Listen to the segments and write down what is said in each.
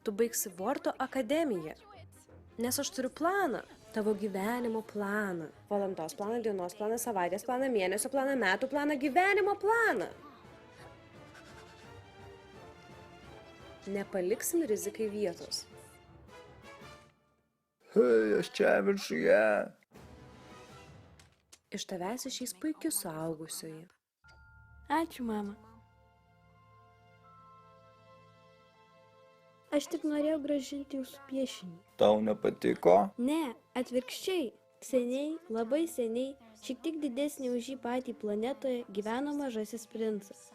Tu baigsi Vorto akademiją. Nes aš turiu planą. Tavo gyvenimo planą. Valandos planą, dienos planą, savaitės planą, mėnesio planą, metų planą, gyvenimo planą. Nepaliksim rizikai vietos. Hei, aš čia viršuje. Iš tavęs išeis puiki suaugusioji. Ačiū, mama. Aš tik norėjau grąžinti jūsų piešinį. Tau nepatiko? Ne, atvirkščiai. Seniai, labai seniai, šiek tiek didesnį už jį patį planetoje gyveno mažasis princas.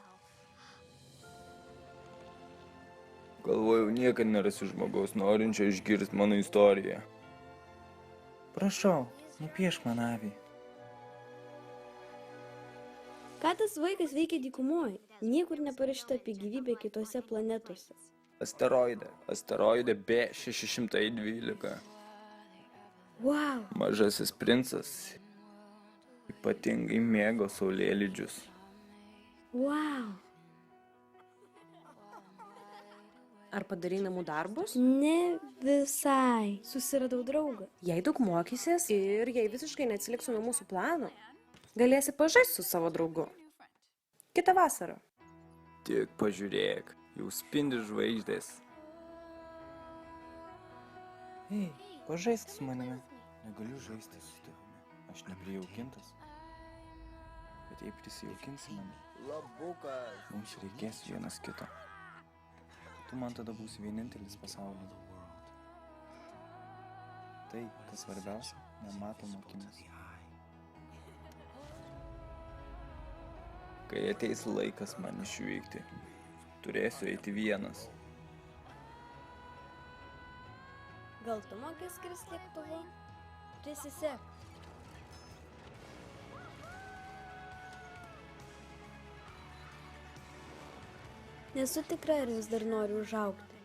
Galvojau, niekad nerasiu žmogaus norinčio išgirsti mano istoriją. Prašau, nupiešk man avį. Ką tas vaikas veikia dykumoje? Niekur neparašyta apie gyvybę kitose planetose. Asteroide B612. Wow! Mažasis princas ypatingai mėgo saulėlydžius. Wow! Ar padarai namų darbus? Ne visai. Susiradau draugą. Jei daug mokysies ir jei visiškai neatsiliksiu nuo mūsų plano, galėsi pažaisti su savo draugu. Kitą vasarą. Tik pažiūrėk, jau spindi žvaigždės. Ei, pažaisk su manimi. Negaliu žaisti su tavimi. Aš neprijaukintas. Bet jei prisijaukinsi mane, labukas, mums reikės vienas kito. Tu man tada būsi vienintelis pasaulyje. Tai, kas svarbiausia, nematoma akimis. Kai ateis laikas man išvykti, turėsiu eiti vienas. Gal tu mokės skristi lėktuvu? Prisisek. Nesu tikra, ar vis dar noriu užaugti.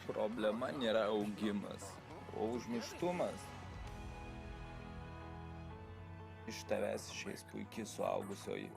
Problema nėra augimas, o užmirštumas. Iš tavęs išeis puiki suaugusioji.